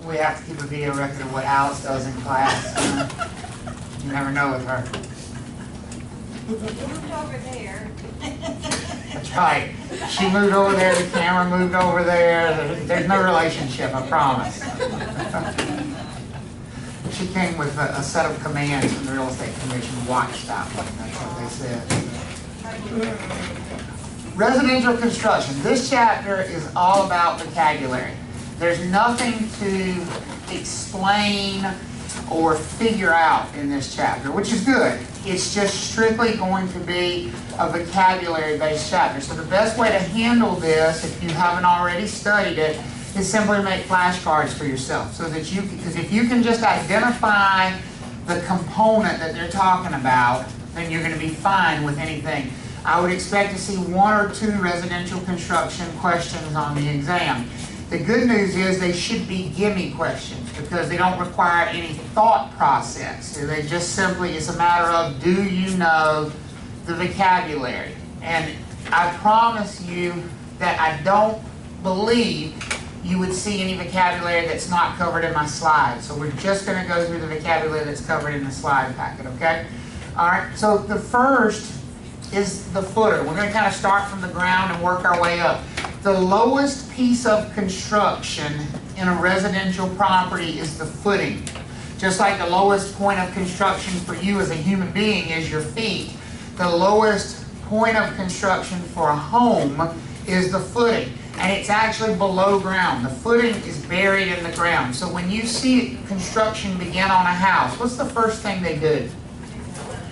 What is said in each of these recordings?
we have to keep a video record of what Alice does in class. You never know with her. Moved over there. That's right. She moved over there, the camera moved over there. There's no relationship, I promise. She came with a set of commands from the Real Estate Commission. Watch that one. That's what they said. Residential construction. This chapter is all about vocabulary. There's nothing to explain or figure out in this chapter, which is good. It's just strictly going to be a vocabulary-based chapter. So the best way to handle this, if you haven't already studied it, is simply make flashcards for yourself. So that you, because if you can just identify the component that they're talking about, then you're going to be fine with anything. I would expect to see 1 or 2 residential construction questions on the exam. The good news is they should be gimme questions because they don't require any thought process. They just simply, it's a matter of, do you know the vocabulary? And I promise you that I don't believe you would see any vocabulary that's not covered in my slides. So we're just going to go through the vocabulary that's covered in the slide packet, okay? All right, so the first is the footer. We're going to kind of start from the ground and work our way up. The lowest piece of construction in a residential property is the footing. Just like the lowest point of construction for you as a human being is your feet, the lowest point of construction for a home is the footing. And it's actually below ground. The footing is buried in the ground. So when you see construction begin on a house, what's the first thing they do?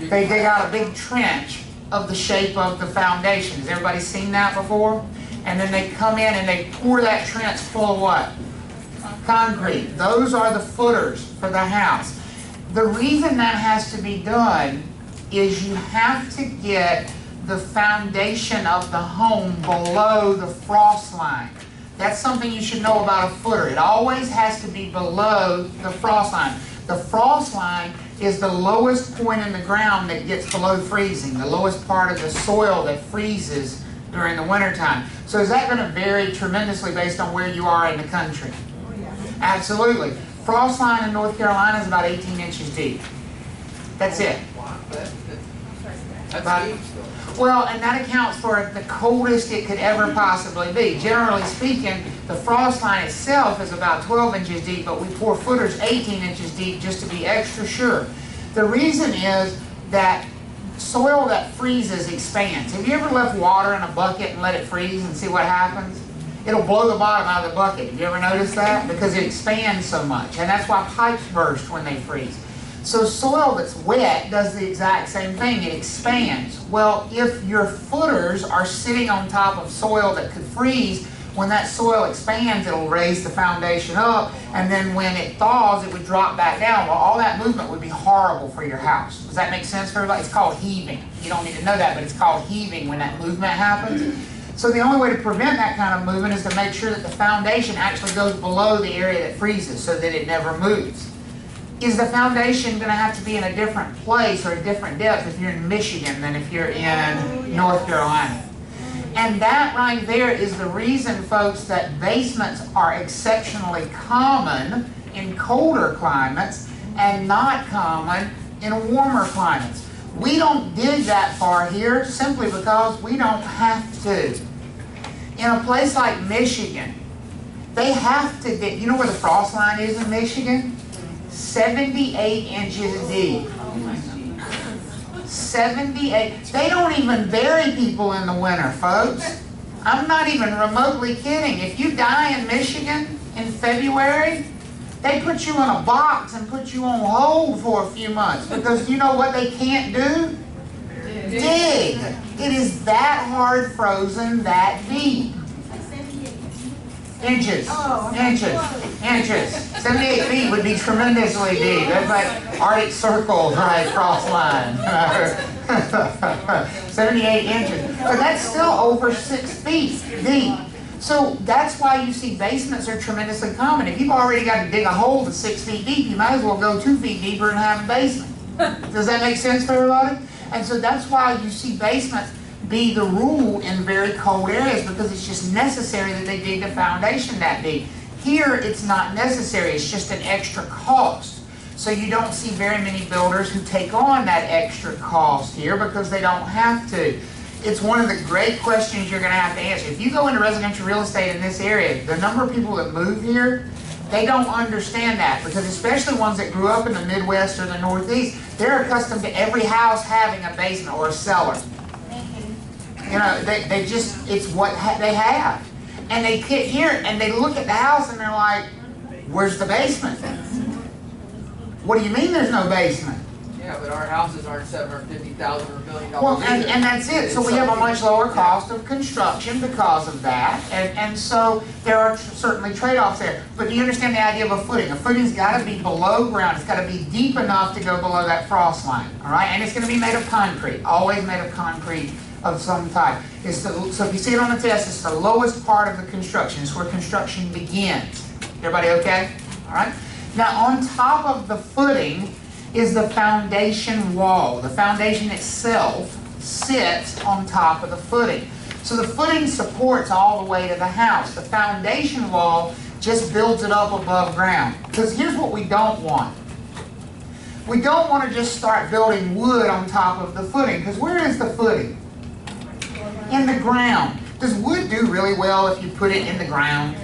They dig out a big trench of the shape of the foundation. Has everybody seen that before? And then they come in and they pour that trench full of what? Concrete. Those are the footers for the house. The reason that has to be done is you have to get the foundation of the home below the frost line. That's something you should know about a footer. It always has to be below the frost line. The frost line is the lowest point in the ground that gets below freezing, the lowest part of the soil that freezes during the wintertime. So is that going to vary tremendously based on where you are in the country? Oh, yeah. Absolutely. Frost line in North Carolina is about 18 inches deep. That's it. About, well, and that accounts for the coldest it could ever possibly be. Generally speaking, the frost line itself is about 12 inches deep, but we pour footers 18 inches deep just to be extra sure. The reason is that soil that freezes expands. Have you ever left water in a bucket and let it freeze and see what happens? It'll blow the bottom out of the bucket. Have you ever noticed that? Because it expands so much. And that's why pipes burst when they freeze. So soil that's wet does the exact same thing. It expands. Well, if your footers are sitting on top of soil that could freeze, when that soil expands, it'll raise the foundation up, and then when it thaws, it would drop back down. Well, all that movement would be horrible for your house. Does that make sense for everybody? It's called heaving. You don't need to know that, but it's called heaving when that movement happens. So the only way to prevent that kind of movement is to make sure that the foundation actually goes below the area that freezes so that it never moves. Is the foundation going to have to be in a different place or a different depth if you're in Michigan than if you're in North Carolina? And that right there is the reason, folks, that basements are exceptionally common in colder climates and not common in warmer climates. We don't dig that far here simply because we don't have to. In a place like Michigan, they have to dig. You know where the frost line is in Michigan? 78 inches deep. 78. They don't even bury people in the winter, folks. I'm not even remotely kidding. If you die in Michigan in February, they put you in a box and put you on hold for a few months because you know what they can't do? Dig. It is that hard frozen, that deep. Inches. Inches. 78 feet would be tremendously deep. That's like Arctic Circle, right, cross line. 78 inches. But that's still over 6 feet deep. So that's why you see basements are tremendously common. If you've already got to dig a hole that's 6 feet deep, you might as well go 2 feet deeper and have a basement. Does that make sense for everybody? And so that's why you see basements be the rule in very cold areas, because it's just necessary that they dig the foundation that deep. Here, it's not necessary. It's just an extra cost. So you don't see very many builders who take on that extra cost here because they don't have to. It's one of the great questions you're going to have to answer. If you go into residential real estate in this area, the number of people that move here, they don't understand that, because especially ones that grew up in the Midwest or the Northeast, they're accustomed to every house having a basement or a cellar. You know, they just, it's what they have. And they get here and they look at the house and they're like, where's the basement? What do you mean there's no basement? Yeah, but our houses aren't $750,000 or $1 million. Well, and that's it. So we have a much lower cost of construction because of that. And so there are certainly trade-offs there. But do you understand the idea of a footing? A footing's got to be below ground. It's got to be deep enough to go below that frost line. All right? And it's going to be made of concrete. Always made of concrete of some type. So if you see it on the test, it's the lowest part of the construction. It's where construction begins. Everybody okay? All right? Now, on top of the footing is the foundation wall. The foundation itself sits on top of the footing. So the footing supports all the way to the house. The foundation wall just builds it up above ground. Because here's what we don't want. We don't want to just start building wood on top of the footing. Because where is the footing? In the ground. Does wood do really well if you put it in the ground?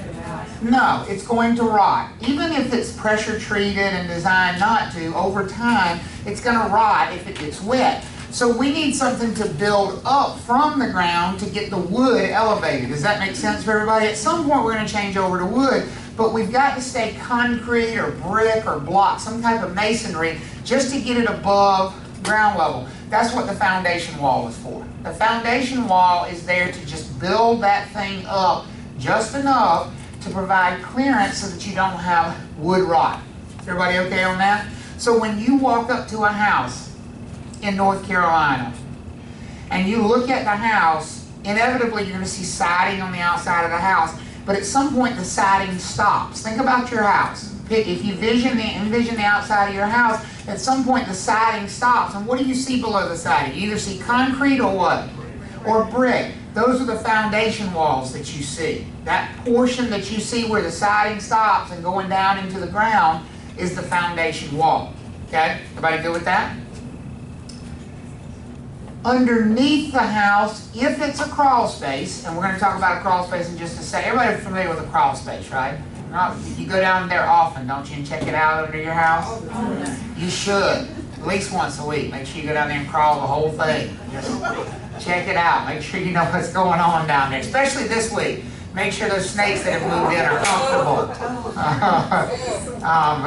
No, it's going to rot. Even if it's pressure treated and designed not to, over time, it's going to rot if it gets wet. So we need something to build up from the ground to get the wood elevated. Does that make sense for everybody? At some point we're going to change over to wood, but we've got to stay concrete or brick or block, some type of masonry, just to get it above ground level. That's what the foundation wall is for. The foundation wall is there to just build that thing up just enough to provide clearance so that you don't have wood rot. Everybody okay on that? So when you walk up to a house in North Carolina and you look at the house, inevitably you're going to see siding on the outside of the house, but at some point the siding stops. Think about your house. If you envision the outside of your house, at some point the siding stops. And what do you see below the siding? You either see concrete or what? Or brick. Those are the foundation walls that you see. That portion that you see where the siding stops and going down into the ground is the foundation wall. Okay? Everybody good with that? Underneath the house, if it's a crawl space, and we're going to talk about a crawl space in just a second. Everybody familiar with a crawl space, right? You go down there often, don't you, and check it out under your house? You should. At least once a week. Make sure you go down there and crawl the whole thing. Just check it out. Make sure you know what's going on down there. Especially this week. Make sure those snakes that have moved in are comfortable.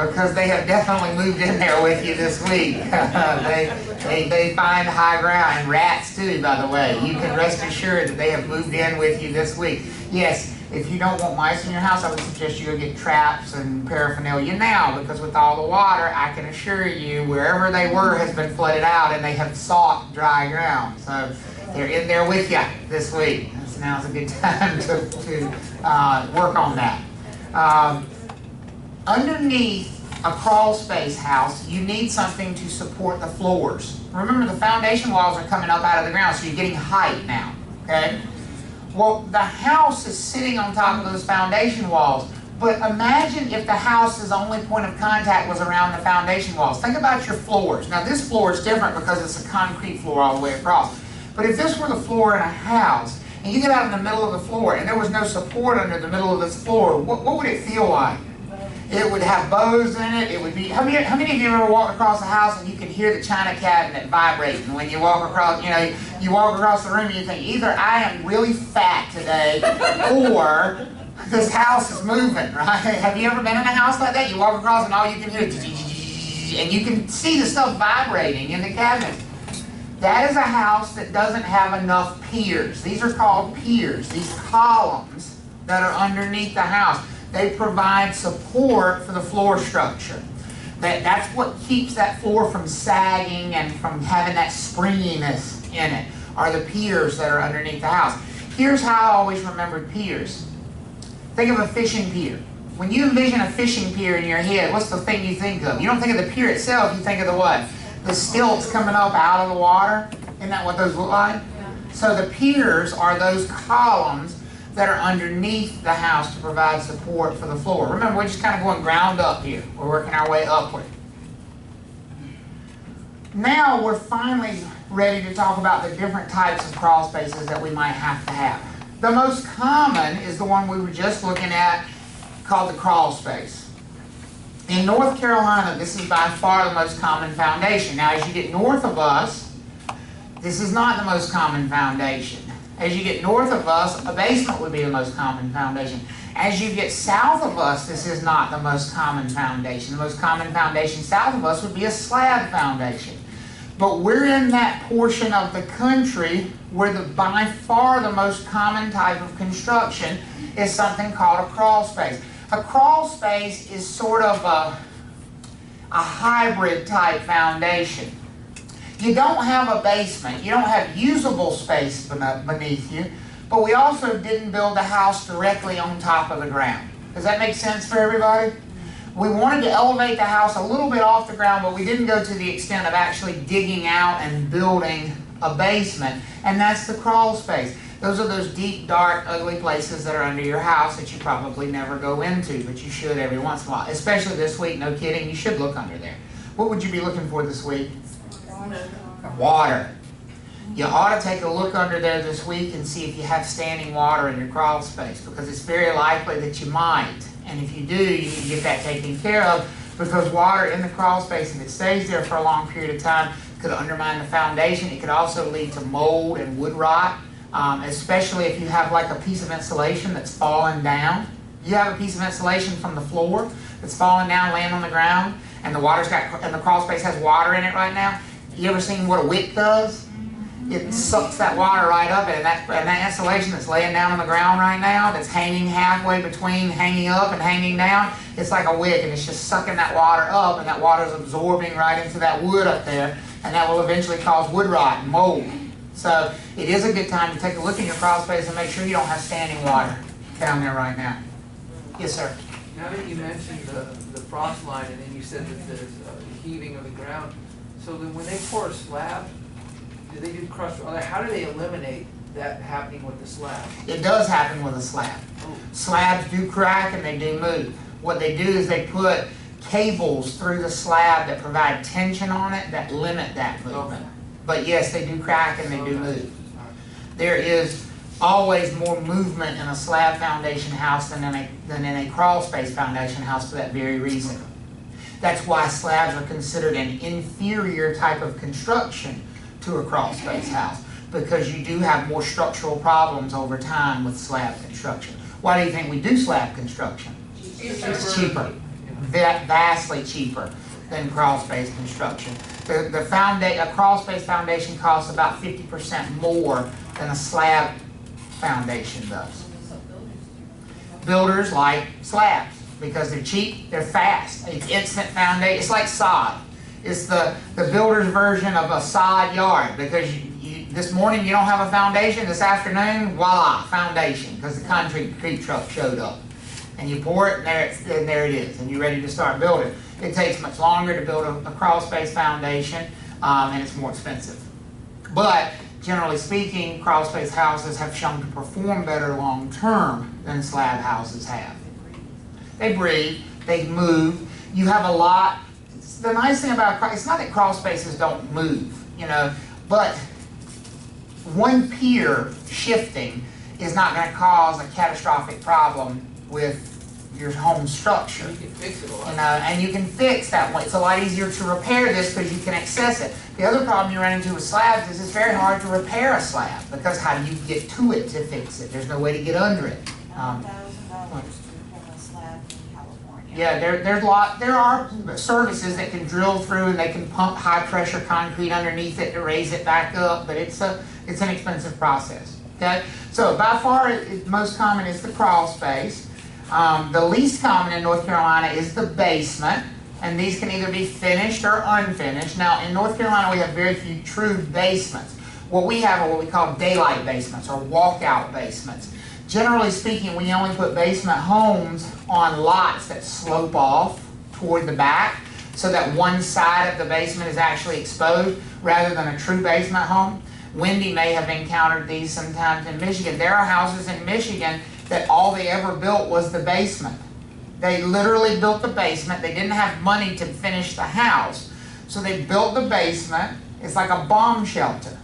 Because they have definitely moved in there with you this week. They find high ground. And rats too, by the way. You can rest assured that they have moved in with you this week. Yes. If you don't want mice in your house, I would suggest you go get traps and paraphernalia now, because with all the water, I can assure you, wherever they were has been flooded out and they have sought dry ground. So they're in there with you this week. So now's a good time to work on that. Underneath a crawl space house, you need something to support the floors. Remember, the foundation walls are coming up out of the ground, so you're getting height now. Okay? Well, the house is sitting on top of those foundation walls, but imagine if the house's only point of contact was around the foundation walls. Think about your floors. Now, this floor is different because it's a concrete floor all the way across. But if this were the floor in a house, and you get out in the middle of the floor, and there was no support under the middle of this floor, what would it feel like? It would have bows in it. It would be. How many of you ever walked across a house and you can hear the china cabinet vibrating when you walk across? You know, you walk across the room and you think either I am really fat today, or this house is moving. Right? Have you ever been in a house like that? You walk across and all you can hear is, and you can see the stuff vibrating in the cabinet. That is a house that doesn't have enough piers. These are called piers. These columns that are underneath the house. They provide support for the floor structure. That's what keeps that floor from sagging and from having that springiness in it, are the piers that are underneath the house. Here's how I always remembered piers. Think of a fishing pier. When you envision a fishing pier in your head, what's the thing you think of? You don't think of the pier itself, you think of the what? The stilts coming up out of the water. Isn't that what those look like? So the piers are those columns that are underneath the house to provide support for the floor. Remember, we're just kind of going ground up here. We're working our way upward. Now we're finally ready to talk about the different types of crawl spaces that we might have to have. The most common is the one we were just looking at, called the crawl space. In North Carolina, this is by far the most common foundation. Now, as you get north of us, this is not the most common foundation. As you get north of us, a basement would be the most common foundation. As you get south of us, this is not the most common foundation. The most common foundation south of us would be a slab foundation. But we're in that portion of the country where by far the most common type of construction is something called a crawl space. A crawl space is sort of a hybrid type foundation. You don't have a basement, you don't have usable space beneath you, but we also didn't build a house directly on top of the ground. Does that make sense for everybody? We wanted to elevate the house a little bit off the ground, but we didn't go to the extent of actually digging out and building a basement, and that's the crawl space. Those are those deep, dark, ugly places that are under your house that you probably never go into, but you should every once in a while. Especially this week, no kidding, you should look under there. What would you be looking for this week? Water. You ought to take a look under there this week and see if you have standing water in your crawl space, because it's very likely that you might. And if you do, you need to get that taken care of, because water in the crawl space, if it stays there for a long period of time, could undermine the foundation. It could also lead to mold and wood rot, especially if you have like a piece of insulation that's fallen down. You have a piece of insulation from the floor that's fallen down, laying on the ground, and the crawl space has water in it right now. You ever seen what a wick does? It sucks that water right up, and that insulation that's laying down on the ground right now, that's hanging halfway between hanging up and hanging down, it's like a wick, and it's just sucking that water up, and that water is absorbing right into that wood up there, and that will eventually cause wood rot and mold. So it is a good time to take a look in your crawl space and make sure you don't have standing water down there right now. Yes, sir? Now that you mentioned the frost line, and then you said that there's heaving of the ground, so then when they pour a slab, do they do crushed? How do they eliminate that happening with the slab? It does happen with a slab. Slabs do crack and they do move. What they do is they put cables through the slab that provide tension on it that limit that movement. But yes, they do crack and they do move. There is always more movement in a slab foundation house than in a crawl space foundation house for that very reason. That's why slabs are considered an inferior type of construction to a crawl space house, because you do have more structural problems over time with slab construction. Why do you think we do slab construction? It's cheaper, vastly cheaper than crawl space construction. A crawl space foundation costs about 50% more than a slab foundation does. Builders like slabs because they're cheap, they're fast, it's instant foundation. It's like sod. It's the builder's version of a sod yard, because this morning you don't have a foundation, this afternoon, voila, foundation, because the concrete truck showed up. And you pour it, and there it is, and you're ready to start building. It takes much longer to build a crawl space foundation, and it's more expensive. But generally speaking, crawl space houses have shown to perform better long term than slab houses have. They breathe, they move, you have a lot. The nice thing about it's not that crawl spaces don't move, but one pier shifting is not going to cause a catastrophic problem with your home structure. You can fix it a lot. And you can fix that one. It's a lot easier to repair this because you can access it. The other problem you run into with slabs is it's very hard to repair a slab, because how do you get to it to fix it? There's no way to get under it. $1,000 to repair a slab in California. Yeah, there are services that can drill through and they can pump high pressure concrete underneath it to raise it back up, but it's an expensive process. Okay, so by far most common is the crawl space. The least common in North Carolina is the basement, and these can either be finished or unfinished. Now in North Carolina we have very few true basements. What we have are what we call daylight basements or walkout basements. Generally speaking, we only put basement homes on lots that slope off toward the back, so that one side of the basement is actually exposed, rather than a true basement home. Wendy may have encountered these sometimes in Michigan. There are houses in Michigan that all they ever built was the basement. They literally built the basement. They didn't have money to finish the house. So they built the basement. It's like a bomb shelter.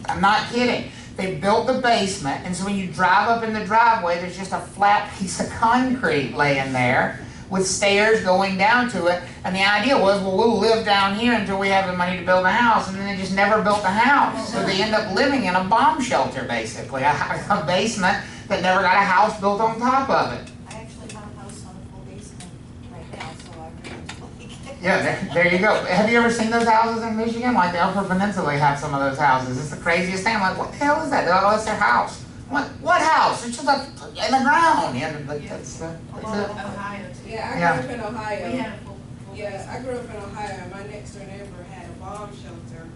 I'm not kidding. They built the basement, and so when you drive up in the driveway, there's just a flat piece of concrete laying there with stairs going down to it. And the idea was, well, we'll live down here until we have the money to build a house. And then they just never built a house. So they end up living in a bomb shelter, basically. A basement that never got a house built on top of it. I actually have a house on a full basement right now, so I really like it. Yeah, there you go. Have you ever seen those houses in Michigan? Like the Upper Peninsula have some of those houses. It's the craziest thing. I'm like, what the hell is that? Oh, it's their house. What house? It's just like in the ground. Yeah, but that's Ohio too. Yeah, I grew up in Ohio. We had a full Yeah, I grew up in Ohio. My next door neighbor had a bomb shelter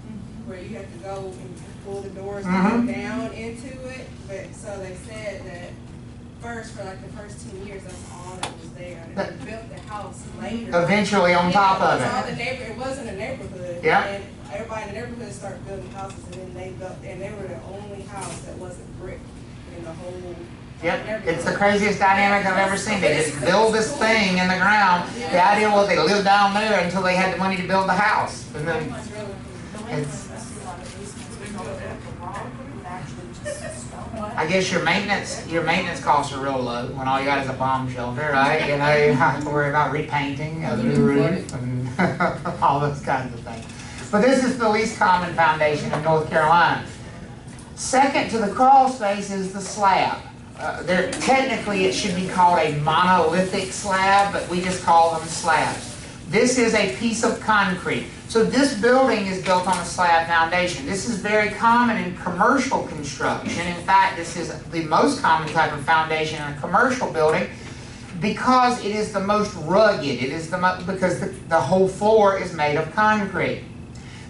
where you had to go and pull the doors to go down into it. But so they said that first, for like the first 2 years, that's all that was there. And they built the house later. Eventually on top of it. It wasn't a neighborhood. Yeah. And everybody in the neighborhood started building houses, and then they built, and they were the only house that wasn't brick in the whole. Yep, it's the craziest dynamic I've ever seen. They just build this thing in the ground. The idea was they lived down there until they had the money to build the house. And then The way it's, I see a lot of basements, we don't have the wrong, would actually just stone. I guess your maintenance costs are real low when all you got is a bomb shelter, right? You know, you don't have to worry about repainting of the new roof and all those kinds of things. But this is the least common foundation in North Carolina. Second to the crawl space is the slab. Technically it should be called a monolithic slab, but we just call them slabs. This is a piece of concrete. So this building is built on a slab foundation. This is very common in commercial construction. In fact, this is the most common type of foundation in a commercial building because it is the most rugged. It is because the whole floor is made of concrete.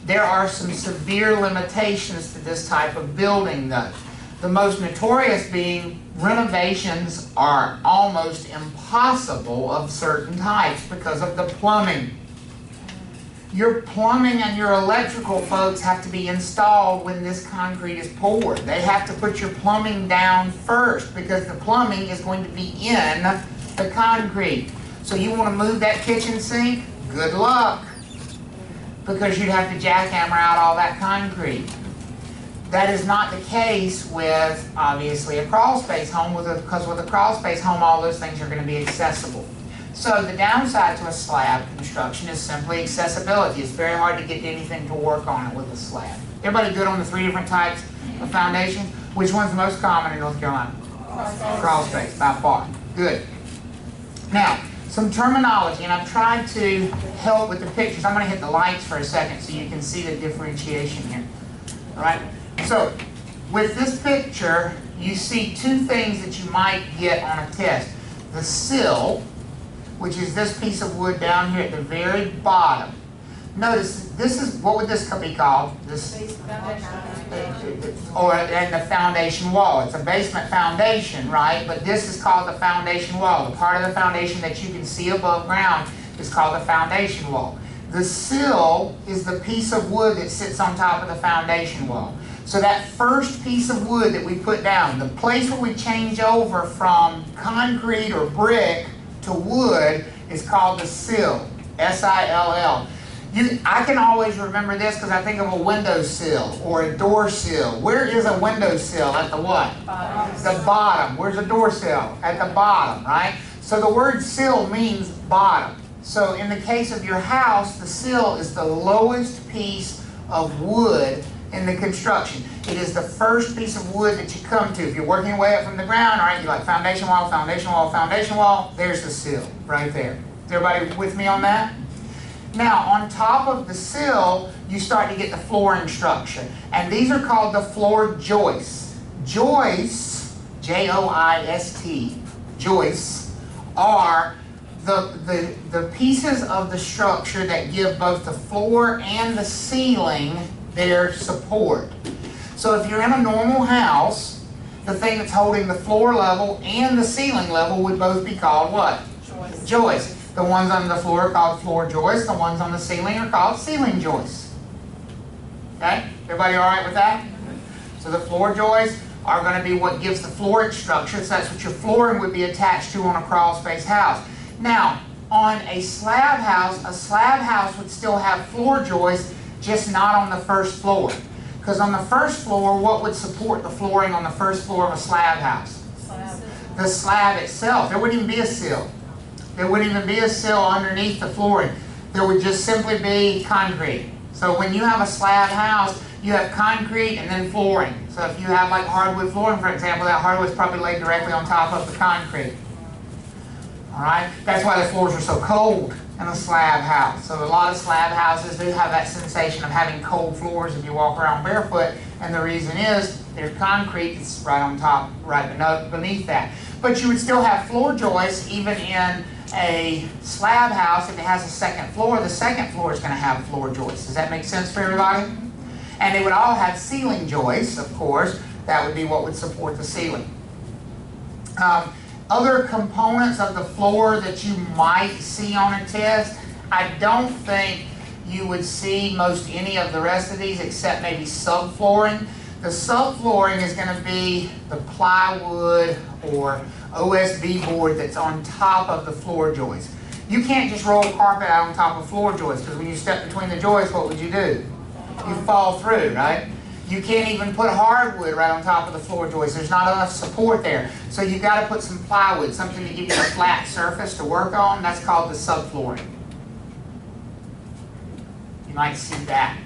There are some severe limitations to this type of building though. The most notorious being renovations are almost impossible of certain types because of the plumbing. Your plumbing and your electrical folks have to be installed when this concrete is poured. They have to put your plumbing down first because the plumbing is going to be in the concrete. So you want to move that kitchen sink? Good luck, because you'd have to jackhammer out all that concrete. That is not the case with, obviously, a crawl space home, because with a crawl space home, all those things are going to be accessible. So the downside to a slab construction is simply accessibility. It's very hard to get anything to work on it with a slab. Everybody good on the 3 different types of foundations? Which one's the most common in North Carolina? Crawl space, by far. Good. Now, some terminology, and I've tried to help with the pictures. I'm going to hit the lights for a second so you can see the differentiation here. All right? So, with this picture, you see 2 things that you might get on a test. The sill, which is this piece of wood down here at the very bottom. Notice, this is, what would this be called? This, and the foundation wall. It's a basement foundation, right? But this is called the foundation wall. The part of the foundation that you can see above ground is called the foundation wall. The sill is the piece of wood that sits on top of the foundation wall. So that first piece of wood that we put down, the place where we change over from concrete or brick to wood, is called the sill, S-I-L-L. I can always remember this because I think of a windowsill or a door sill. Where is a windowsill? At the what? Bottom. The bottom. Where's a door sill? At the bottom, right? So the word sill means bottom. So in the case of your house, the sill is the lowest piece of wood in the construction. It is the first piece of wood that you come to. If you're working your way up from the ground, all right, you're like foundation wall, foundation wall, foundation wall, there's the sill right there. Is everybody with me on that? Now, on top of the sill, you start to get the flooring structure. And these are called the floor joists. Joists, J-O-I-S-T, joists, are the pieces of the structure that give both the floor and the ceiling their support. So if you're in a normal house, the thing that's holding the floor level and the ceiling level would both be called what? Joists. The ones on the floor are called floor joists. The ones on the ceiling are called ceiling joists. Okay? Everybody all right with that? So the floor joists are going to be what gives the flooring structure. So that's what your flooring would be attached to on a crawl space house. Now, on a slab house would still have floor joists, just not on the first floor. Because on the first floor, what would support the flooring on the first floor of a slab house? The slab itself. There wouldn't even be a sill. There wouldn't even be a sill underneath the flooring. There would just simply be concrete. So when you have a slab house, you have concrete and then flooring. So if you have like hardwood flooring, for example, that hardwood is probably laid directly on top of the concrete. All right? That's why the floors are so cold in a slab house. So a lot of slab houses do have that sensation of having cold floors if you walk around barefoot. And the reason is there's concrete that's right on top, right beneath that. But you would still have floor joists even in a slab house. If it has a second floor, the second floor is going to have floor joists. Does that make sense for everybody? And they would all have ceiling joists, of course. That would be what would support the ceiling. Other components of the floor that you might see on a test, I don't think you would see most any of the rest of these except maybe subflooring. The subflooring is going to be the plywood or OSB board that's on top of the floor joist. You can't just roll carpet out on top of floor joists, because when you step between the joists, what would you do? You fall through, right? You can't even put hardwood right on top of the floor joist. There's not enough support there. So you've got to put some plywood, something to give you a flat surface to work on. That's called the subflooring. You might see that.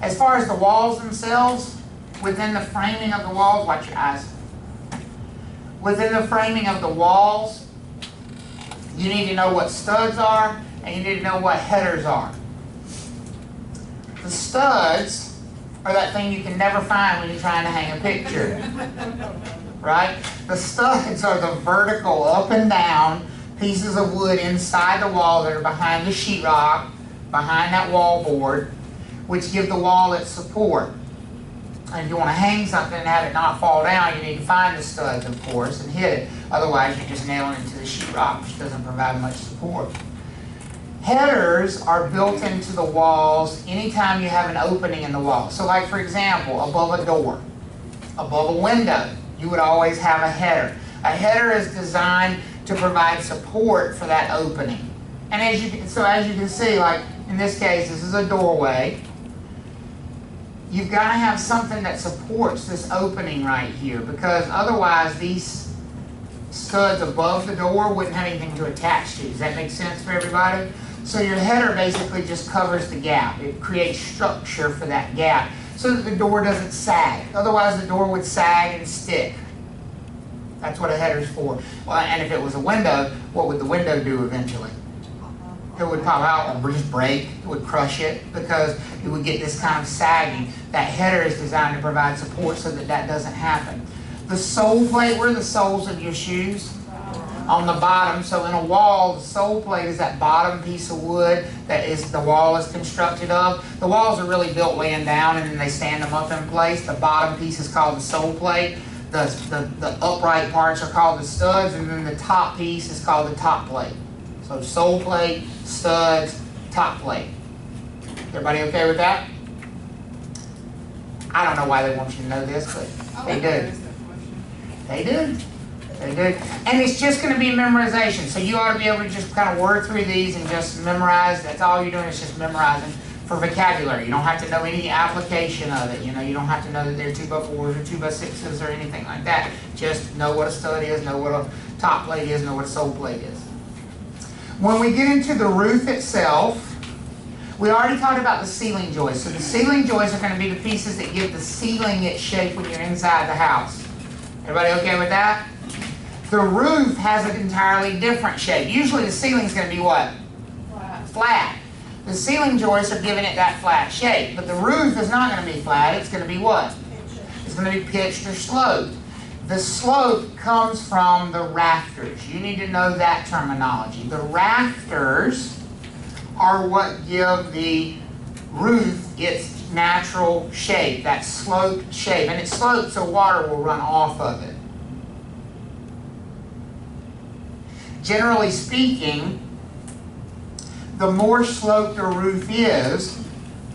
As far as the walls themselves, within the framing of the walls, watch your eyes. Within the framing of the walls, you need to know what studs are, and you need to know what headers are. The studs are that thing you can never find when you're trying to hang a picture. Right? The studs are the vertical up and down pieces of wood inside the wall that are behind the sheetrock, behind that wall board, which give the wall its support. And if you want to hang something and have it not fall down, you need to find the studs, of course, and hit it. Otherwise, you're just nailing it to the sheetrock, which doesn't provide much support. Headers are built into the walls anytime you have an opening in the wall. So like, for example, above a door, above a window, you would always have a header. A header is designed to provide support for that opening. And as you can see, like in this case, this is a doorway. You've got to have something that supports this opening right here, because otherwise these studs above the door wouldn't have anything to attach to. Does that make sense for everybody? So your header basically just covers the gap. It creates structure for that gap so that the door doesn't sag. Otherwise the door would sag and stick. That's what a header's for. Well, and if it was a window, what would the window do eventually? It would pop out or just break. It would crush it, because you would get this kind of sagging. That header is designed to provide support so that that doesn't happen. The sole plate, where are the soles of your shoes? On the bottom. So in a wall, the sole plate is that bottom piece of wood that the wall is constructed of. The walls are really built laying down and then they stand them up in place. The bottom piece is called the sole plate. The upright parts are called the studs, and then the top piece is called the top plate. So sole plate, studs, top plate. Everybody okay with that? I don't know why they want you to know this, but they do. They do. They do. And it's just going to be memorization. So you ought to be able to just kind of word through these and just memorize. That's all you're doing is just memorizing for vocabulary. You don't have to know any application of it. You know, you don't have to know that they're 2x4s or 2x6s or anything like that. Just know what a stud is, know what a top plate is, know what a sole plate is. When we get into the roof itself, we already talked about the ceiling joists. So the ceiling joists are going to be the pieces that give the ceiling its shape when you're inside the house. Everybody okay with that? The roof has an entirely different shape. Usually the ceiling is going to be what? Flat. The ceiling joists are giving it that flat shape. But the roof is not going to be flat. It's going to be what? It's going to be pitched or sloped. The slope comes from the rafters. You need to know that terminology. The rafters are what give the roof its natural shape, that sloped shape. And it's sloped so water will run off of it. Generally speaking, the more sloped a roof is,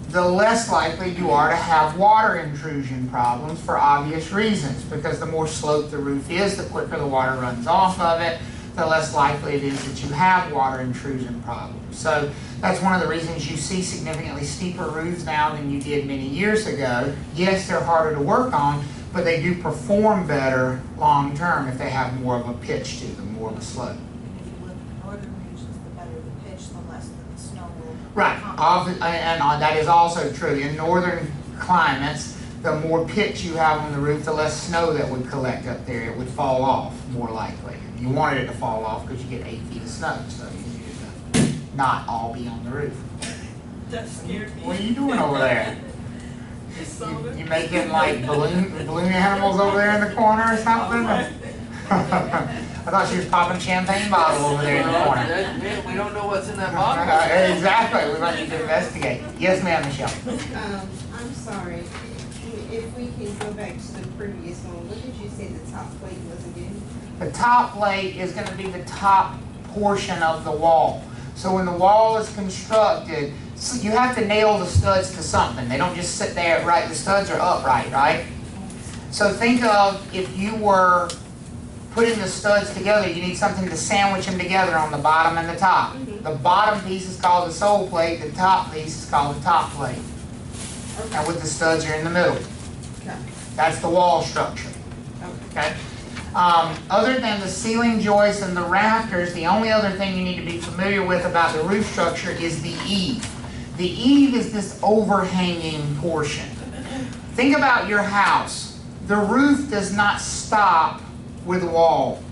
the less likely you are to have water intrusion problems for obvious reasons, because the more sloped the roof is, the quicker the water runs off of it, the less likely it is that you have water intrusion problems. So that's one of the reasons you see significantly steeper roofs now than you did many years ago. Yes, they're harder to work on, but they do perform better long term if they have more of a pitch to them, more of a slope. And if you live in the northern regions, the better the pitch, the less the snow will. Right, and that is also true. In northern climates, the more pitch you have on the roof, the less snow that would collect up there. It would fall off more likely. You wanted it to fall off because you get 8 feet of snow, so you need it to not all be on the roof. That scared me. What are you doing over there? It's You making like balloon animals over there in the corner or something? I thought she was popping champagne bottle over there in the corner. We don't know what's in that bottle. Exactly, we might need to investigate. Yes, ma'am, Michelle. I'm sorry, if we can go back to the previous one, what did you say the top plate was again? The top plate is going to be the top portion of the wall. So when the wall is constructed, you have to nail the studs to something. They don't just sit there, right? The studs are upright, right? So think of if you were putting the studs together, you need something to sandwich them together on the bottom and the top. The bottom piece is called the sole plate, the top piece is called the top plate. And with the studs are in the middle. That's the wall structure. Okay? Other than the ceiling joists and the rafters, the only other thing you need to be familiar with about the roof structure is the eave. The eave is this overhanging portion. Think about your house. The roof does not stop with the wall.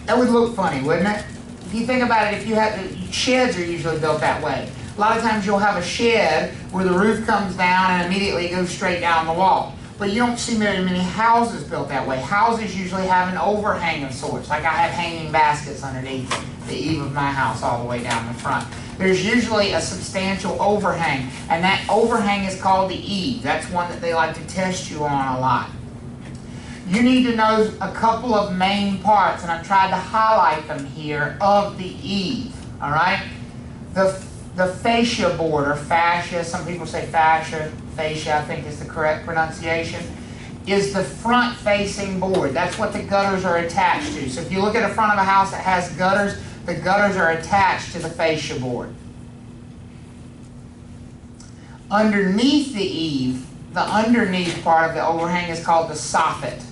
That would look funny, wouldn't it? If you think about it, if you have, sheds are usually built that way. A lot of times you'll have a shed where the roof comes down and immediately goes straight down the wall. But you don't see very many houses built that way. Houses usually have an overhang of sorts. Like I have hanging baskets underneath the eave of my house all the way down the front. There's usually a substantial overhang, and that overhang is called the eave. That's one that they like to test you on a lot. You need to know a couple of main parts, and I've tried to highlight them here, of the eave, all right? The fascia board, or fascia, some people say fascia, I think is the correct pronunciation, is the front-facing board. That's what the gutters are attached to. So if you look at the front of a house that has gutters, the gutters are attached to the fascia board. Underneath the eave, the underneath part of the overhang is called the soffit.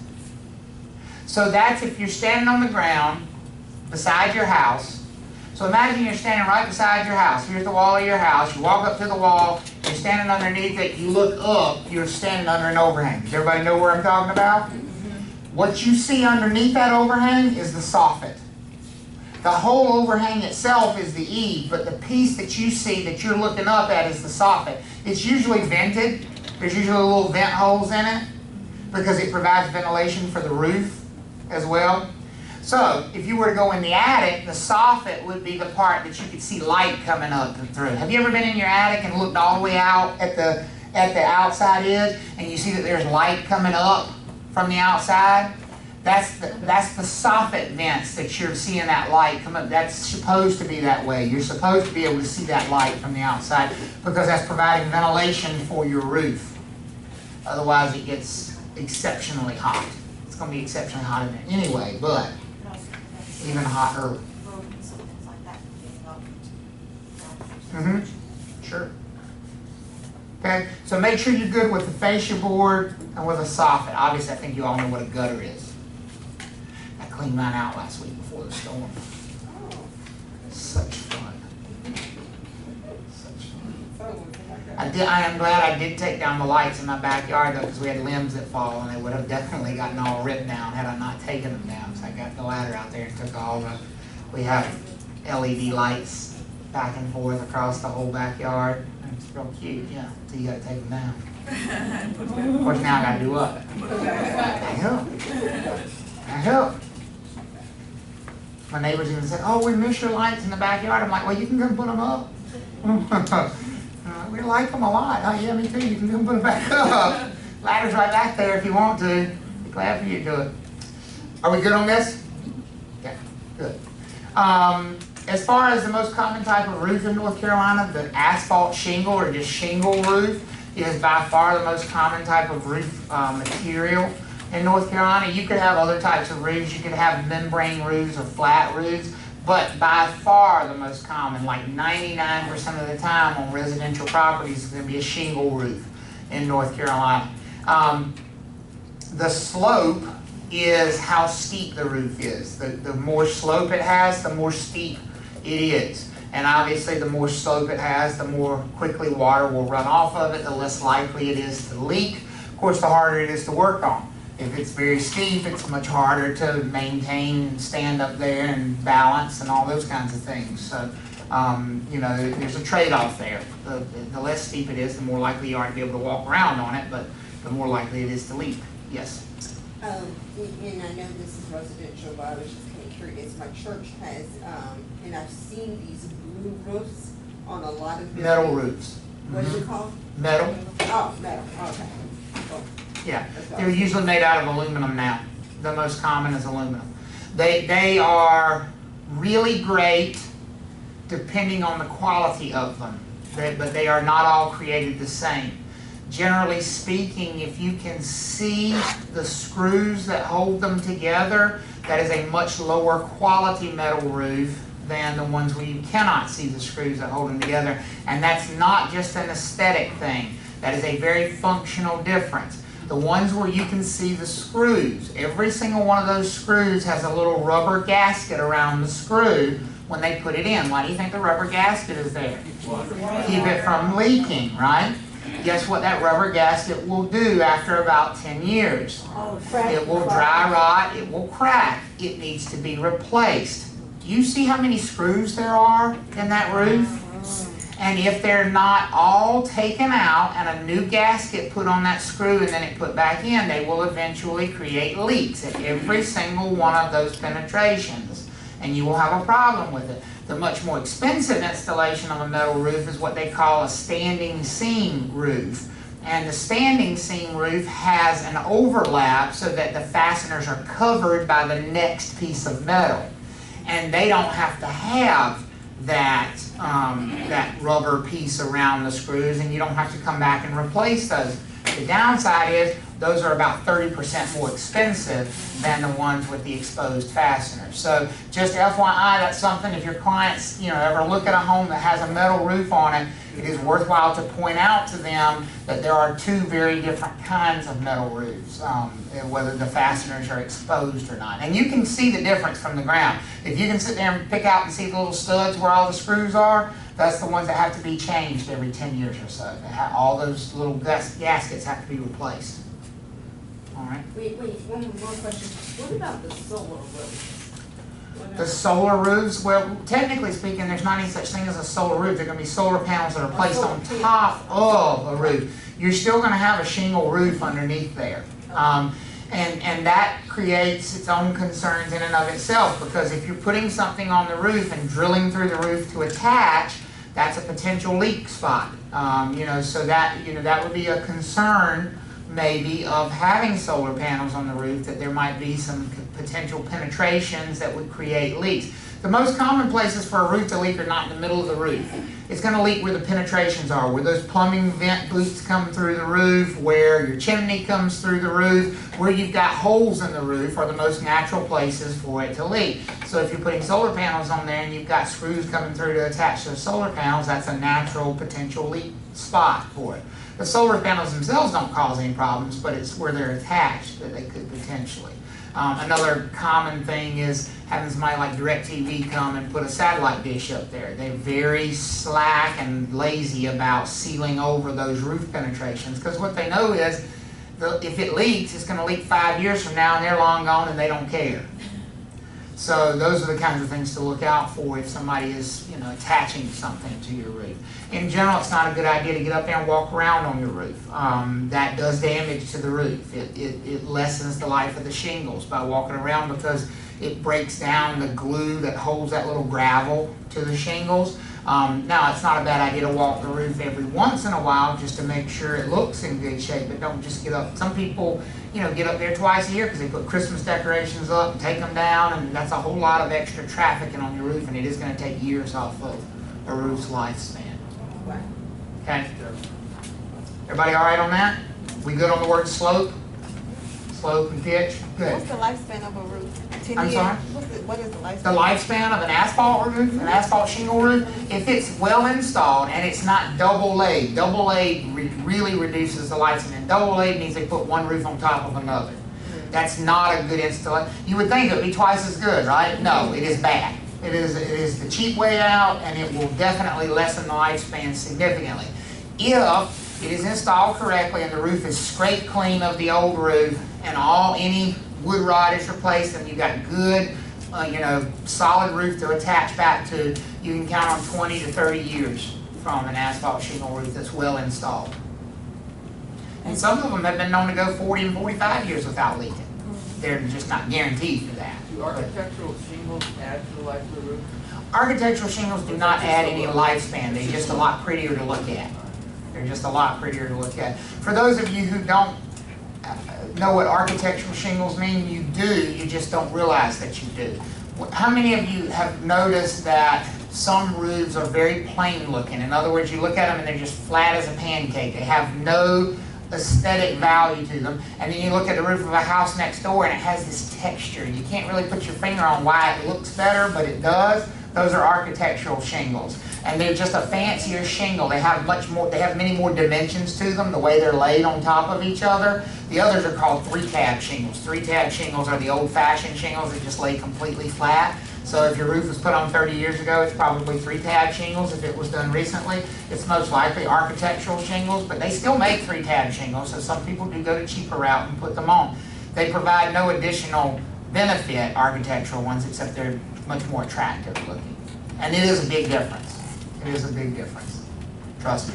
So that's if you're standing on the ground beside your house. So imagine you're standing right beside your house. Here's the wall of your house. You walk up to the wall, you're standing underneath it, you look up, you're standing under an overhang. Does everybody know where I'm talking about? What you see underneath that overhang is the soffit. The whole overhang itself is the eave, but the piece that you see that you're looking up at is the soffit. It's usually vented. There's usually little vent holes in it because it provides ventilation for the roof as well. So if you were to go in the attic, the soffit would be the part that you could see light coming up and through. Have you ever been in your attic and looked all the way out at the outside edge and you see that there's light coming up from the outside? That's the soffit vents that you're seeing that light come up. That's supposed to be that way. You're supposed to be able to see that light from the outside because that's providing ventilation for your roof. Otherwise it gets exceptionally hot. It's going to be exceptionally hot in there anyway, but even hotter. Rodents and things like that getting up. Sure. Okay, so make sure you're good with the fascia board and with a soffit. Obviously, I think you all know what a gutter is. I cleaned mine out last week before the storm. Such fun. Such fun. I am glad I did take down the lights in my backyard though, because we had limbs that fall and they would have definitely gotten all ripped down had I not taken them down. So I got the ladder out there and took all the, we have LED lights back and forth across the whole backyard. It's real cute, yeah, so you gotta take them down. Of course now I gotta do what? I help. My neighbors even said, oh, we miss your lights in the backyard. I'm like, well, you can come put them up. We like them a lot. Oh yeah, me too. You can come put them back up. Ladder's right back there if you want to. Be glad for you to do it. Are we good on this? Yeah, good. As far as the most common type of roof in North Carolina, the asphalt shingle or just shingle roof is by far the most common type of roof material in North Carolina. You could have other types of roofs. You could have membrane roofs or flat roofs, but by far the most common, like 99% of the time on residential properties, is going to be a shingle roof in North Carolina. The slope is how steep the roof is. The more slope it has, the more steep it is. And obviously the more slope it has, the more quickly water will run off of it, the less likely it is to leak. Of course, the harder it is to work on. If it's very steep, it's much harder to maintain and stand up there and balance and all those kinds of things. So, you know, there's a trade-off there. The less steep it is, the more likely you are to be able to walk around on it, but the more likely it is to leak. Yes? And I know this is residential, but I was just kind of curious. My church has, and I've seen these blue roofs on a lot of buildings. Metal roofs. What is it called? Metal. Oh, metal, okay. Cool. Yeah, they're usually made out of aluminum now. The most common is aluminum. They are really great depending on the quality of them, but they are not all created the same. Generally speaking, if you can see the screws that hold them together, that is a much lower quality metal roof than the ones where you cannot see the screws that hold them together. And that's not just an aesthetic thing. That is a very functional difference. The ones where you can see the screws, every single one of those screws has a little rubber gasket around the screw when they put it in. Why do you think the rubber gasket is there? Keep it from leaking, right? Guess what that rubber gasket will do after about 10 years? It will dry rot, it will crack, it needs to be replaced. Do you see how many screws there are in that roof? And if they're not all taken out and a new gasket put on that screw and then it put back in, they will eventually create leaks at every single one of those penetrations. And you will have a problem with it. The much more expensive installation of a metal roof is what they call a standing seam roof. And the standing seam roof has an overlap so that the fasteners are covered by the next piece of metal. And they don't have to have that rubber piece around the screws, and you don't have to come back and replace those. The downside is those are about 30% more expensive than the ones with the exposed fasteners. So just FYI, that's something if your clients ever look at a home that has a metal roof on it, it is worthwhile to point out to them that there are two very different kinds of metal roofs, whether the fasteners are exposed or not. And you can see the difference from the ground. If you can sit there and pick out and see the little studs where all the screws are, that's the ones that have to be changed every 10 years or so. All those little gaskets have to be replaced. All right. Wait, one more question. What about the solar roofs? The solar roofs, well, technically speaking, there's not any such thing as a solar roof. They're going to be solar panels that are placed on top of a roof. You're still going to have a shingle roof underneath there. And that creates its own concerns in and of itself, because if you're putting something on the roof and drilling through the roof to attach, that's a potential leak spot. So that would be a concern maybe of having solar panels on the roof, that there might be some potential penetrations that would create leaks. The most common places for a roof to leak are not in the middle of the roof. It's going to leak where the penetrations are, where those plumbing vent boosts come through the roof, where your chimney comes through the roof, where you've got holes in the roof are the most natural places for it to leak. So if you're putting solar panels on there and you've got screws coming through to attach to the solar panels, that's a natural potential leak spot for it. The solar panels themselves don't cause any problems, but it's where they're attached that they could potentially. Another common thing is having somebody like DirecTV come and put a satellite dish up there. They're very slack and lazy about sealing over those roof penetrations, because what they know is if it leaks, it's going to leak 5 years from now and they're long gone and they don't care. So those are the kinds of things to look out for if somebody is attaching something to your roof. In general, it's not a good idea to get up there and walk around on your roof. That does damage to the roof. It lessens the life of the shingles by walking around, because it breaks down the glue that holds that little gravel to the shingles. Now, it's not a bad idea to walk the roof every once in a while just to make sure it looks in good shape, but don't just get up. Some people get up there twice a year because they put Christmas decorations up and take them down, and that's a whole lot of extra traffic on your roof, and it is going to take years off of a roof's lifespan. Okay? Everybody all right on that? We good on the word slope? Slope and pitch? Good. What's the lifespan of a roof? 10 I'm years? sorry? What is the lifespan? The lifespan of an asphalt roof, an asphalt shingle roof, if it's well installed and it's not double laid really reduces the lifespan. Double laid means they put one roof on top of another. That's not a good installation. You would think it would be twice as good, right? No, it is bad. It is the cheap way out, and it will definitely lessen the lifespan significantly. If it is installed correctly and the roof is scraped clean of the old roof and any wood rod is replaced and you've got good, solid roof to attach back to, you can count on 20 to 30 years from an asphalt shingle roof that's well installed. And some of them have been known to go 40 and 45 years without leaking. They're just not guaranteed for that. Do architectural shingles add to the life of the roof? Architectural shingles do not add any lifespan. They're just a lot prettier to look at. They're just a lot prettier to look at. For those of you who don't know what architectural shingles mean, you do, you just don't realize that you do. How many of you have noticed that some roofs are very plain looking? In other words, you look at them and they're just flat as a pancake. They have no aesthetic value to them. And then you look at the roof of a house next door and it has this texture. You can't really put your finger on why it looks better, but it does. Those are architectural shingles. And they're just a fancier shingle. They have many more dimensions to them, the way they're laid on top of each other. The others are called 3-tab shingles. 3-tab shingles are the old-fashioned shingles that just lay completely flat. So if your roof was put on 30 years ago, it's probably 3-tab shingles. If it was done recently, it's most likely architectural shingles, but they still make 3-tab shingles, so some people do go the cheaper route and put them on. They provide no additional benefit, architectural ones, except they're much more attractive looking. And it is a big difference. It is a big difference. Trust me.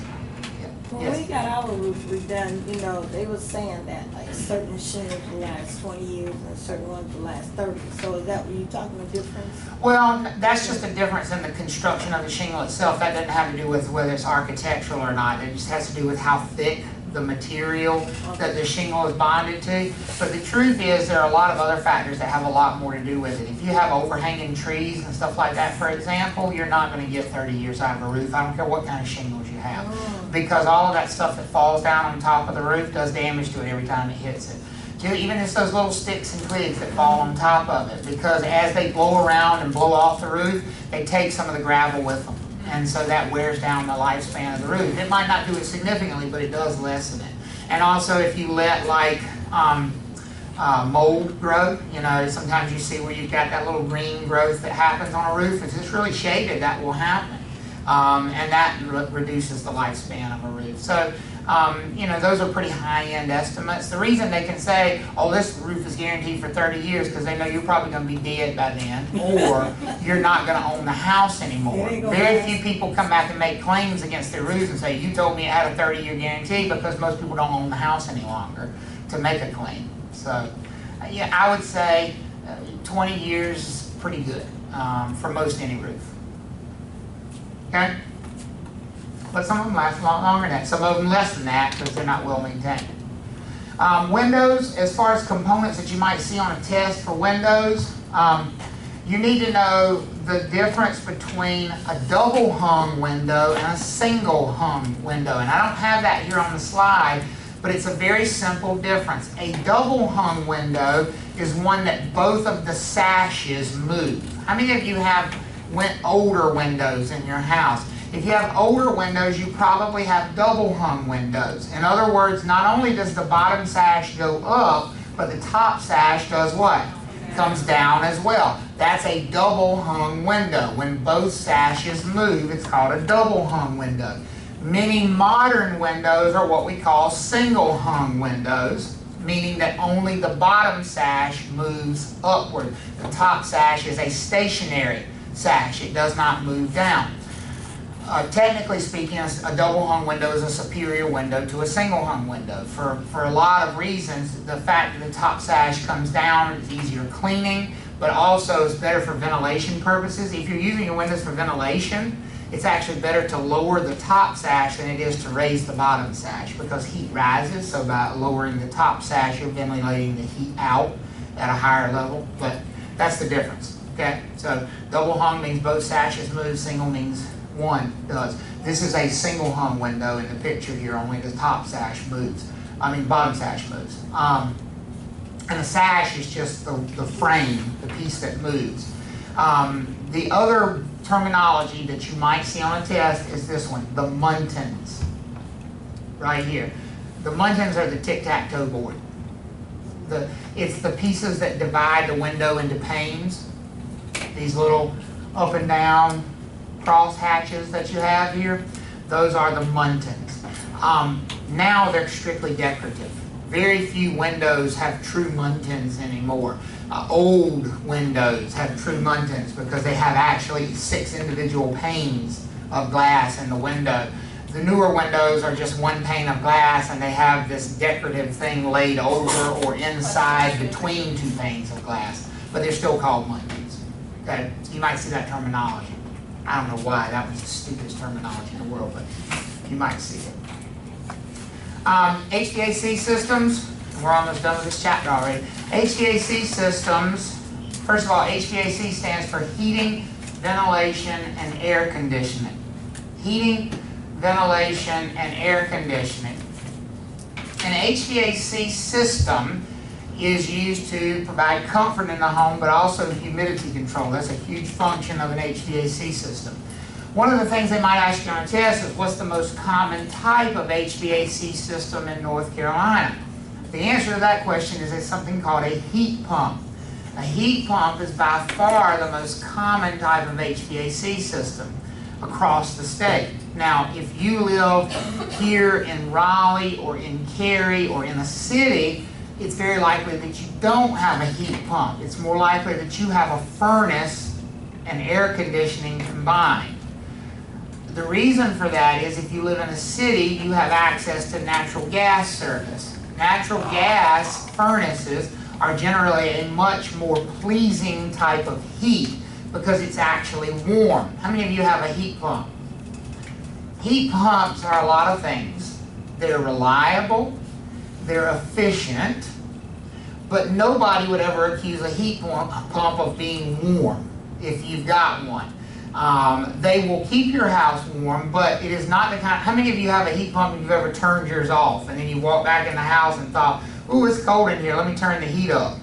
Yeah. When Yes. we got our roof redone, they were saying that like certain shingles will last 20 years and certain ones will last 30. So is that what you're talking about, difference? Well, that's just a difference in the construction of the shingle itself. That doesn't have to do with whether it's architectural or not. It just has to do with how thick the material that the shingle is bonded to. But the truth is there are a lot of other factors that have a lot more to do with it. If you have overhanging trees and stuff like that, for example, you're not going to get 30 years out of a roof. I don't care what kind of shingles you have. Because all of that stuff that falls down on top of the roof does damage to it every time it hits it. Even it's those little sticks and twigs that fall on top of it, because as they blow around and blow off the roof, they take some of the gravel with them. And so that wears down the lifespan of the roof. It might not do it significantly, but it does lessen it. And also if you let mold grow, sometimes you see where you've got that little green growth that happens on a roof. If it's really shaded, that will happen. And that reduces the lifespan of a roof. So, those are pretty high-end estimates. The reason they can say, oh, this roof is guaranteed for 30 years, because they know you're probably going to be dead by then, or you're not going to own the house anymore. Very few people come back and make claims against their roofs and say, you told me it had a 30-year guarantee, because most people don't own the house any longer to make a claim. So, yeah, I would say 20 years is pretty good for most any roof. Okay? But some of them last a lot longer than that. Some of them less than that because they're not well maintained. Windows, as far as components that you might see on a test for windows, you need to know the difference between a double hung window and a single hung window. And I don't have that here on the slide, but it's a very simple difference. A double hung window is one that both of the sashes move. How many of you have older windows in your house? If you have older windows, you probably have double hung windows. In other words, not only does the bottom sash go up, but the top sash does what? Comes down as well. That's a double hung window. When both sashes move, it's called a double hung window. Many modern windows are what we call single hung windows, meaning that only the bottom sash moves upward. The top sash is a stationary sash. It does not move down. Technically speaking, a double hung window is a superior window to a single hung window. For a lot of reasons, the fact that the top sash comes down is easier cleaning, but also it's better for ventilation purposes. If you're using your windows for ventilation, it's actually better to lower the top sash than it is to raise the bottom sash because heat rises. So by lowering the top sash, you're ventilating the heat out at a higher level. But that's the difference. Okay, so double hung means both sashes move. Single means one does. This is a single hung window in the picture here. Only the top sash moves. I mean, bottom sash moves. And the sash is just the frame, the piece that moves. The other terminology that you might see on a test is this one, the muntins, right here. The muntins are the tic-tac-toe board. It's the pieces that divide the window into panes. These little up and down cross hatches that you have here, those are the muntins. Now they're strictly decorative. Very few windows have true muntins anymore. Old windows have true muntins because they have actually 6 individual panes of glass in the window. The newer windows are just one pane of glass and they have this decorative thing laid over or inside between 2 panes of glass, but they're still called muntins. Okay? So you might see that terminology. I don't know why, that was the stupidest terminology in the world, but you might see it. HVAC systems, we're almost done with this chapter already. HVAC systems, first of all, HVAC stands for heating, ventilation, and air conditioning. Heating, ventilation, and air conditioning. An HVAC system is used to provide comfort in the home, but also humidity control. That's a huge function of an HVAC system. One of the things they might ask you on a test is what's the most common type of HVAC system in North Carolina? The answer to that question is something called a heat pump. A heat pump is by far the most common type of HVAC system across the state. Now, if you live here in Raleigh or in Cary or in a city, it's very likely that you don't have a heat pump. It's more likely that you have a furnace and air conditioning combined. The reason for that is if you live in a city, you have access to natural gas service. Natural gas furnaces are generally a much more pleasing type of heat because it's actually warm. How many of you have a heat pump? Heat pumps are a lot of things. They're reliable, they're efficient, but nobody would ever accuse a heat pump of being warm if you've got one. They will keep your house warm, but it is not the kind. How many of you have a heat pump and you've ever turned yours off and then you walk back in the house and thought, ooh, it's cold in here, let me turn the heat up.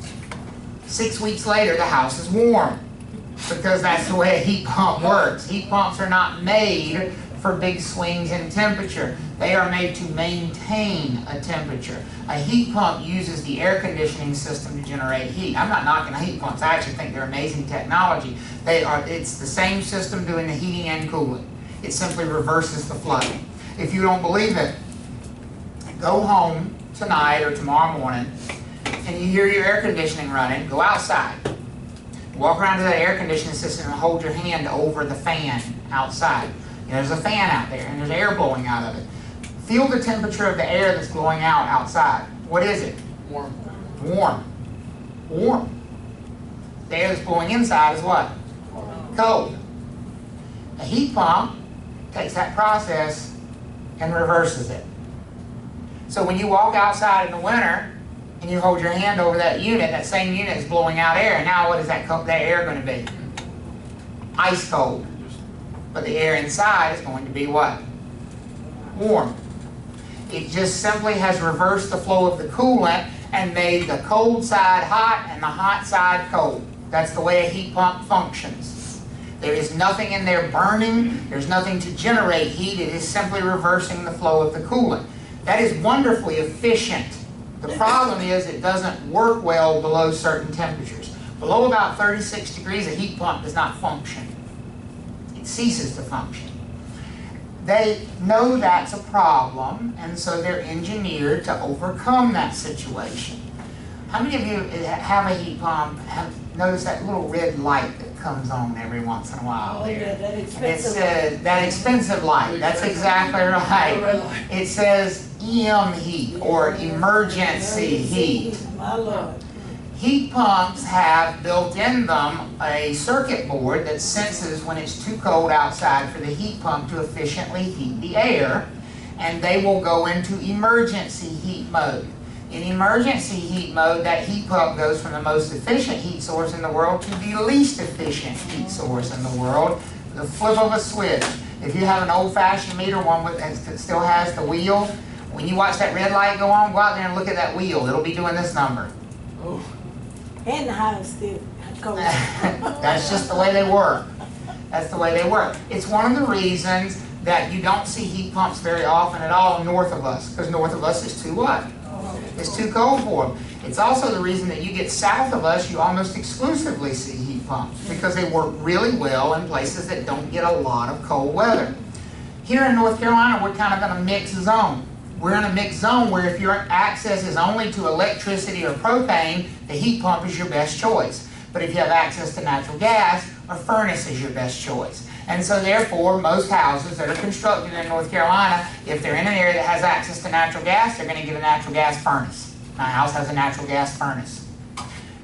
6 weeks later, the house is warm because that's the way a heat pump works. Heat pumps are not made for big swings in temperature. They are made to maintain a temperature. A heat pump uses the air conditioning system to generate heat. I'm not knocking heat pumps. I actually think they're amazing technology. It's the same system doing the heating and cooling. It simply reverses the flow. If you don't believe it, go home tonight or tomorrow morning and you hear your air conditioning running, go outside. Walk around to that air conditioning system and hold your hand over the fan outside. There's a fan out there and there's air blowing out of it. Feel the temperature of the air that's blowing out outside. What is it? Warm. Warm. Warm. The air that's blowing inside is what? Cold. A heat pump takes that process and reverses it. So when you walk outside in the winter and you hold your hand over that unit, that same unit is blowing out air. And now what is that air going to be? Ice cold. But the air inside is going to be what? Warm. It just simply has reversed the flow of the coolant and made the cold side hot and the hot side cold. That's the way a heat pump functions. There is nothing in there burning. There's nothing to generate heat. It is simply reversing the flow of the coolant. That is wonderfully efficient. The problem is it doesn't work well below certain temperatures. Below about 36 degrees, a heat pump does not function. It ceases to function. They know that's a problem, and so they're engineered to overcome that situation. How many of you have a heat pump, have noticed that little red light that comes on every once in a while Oh, there? yeah, that And it expensive. says, that expensive light, that's exactly right. It says EM heat, or emergency heat. My Lord. Heat pumps have built in them a circuit board that senses when it's too cold outside for the heat pump to efficiently heat the air, and they will go into emergency heat mode. In emergency heat mode, that heat pump goes from the most efficient heat source in the world to the least efficient heat source in the world, the flip of a switch. If you have an old-fashioned meter, one that still has the wheel, when you watch that red light go on, go out there and look at that wheel. It'll be doing this number. Oh. And the house still cold. That's just the way they work. That's the way they work. It's one of the reasons that you don't see heat pumps very often at all north of us, because north of us is too what? It's too cold for them. It's also the reason that you get south of us, you almost exclusively see heat pumps, because they work really well in places that don't get a lot of cold weather. Here in North Carolina, we're kind of in a mixed zone. We're in a mixed zone where if your access is only to electricity or propane, the heat pump is your best choice. But if you have access to natural gas, a furnace is your best choice. And so therefore, most houses that are constructed in North Carolina, if they're in an area that has access to natural gas, they're going to get a natural gas furnace. My house has a natural gas furnace.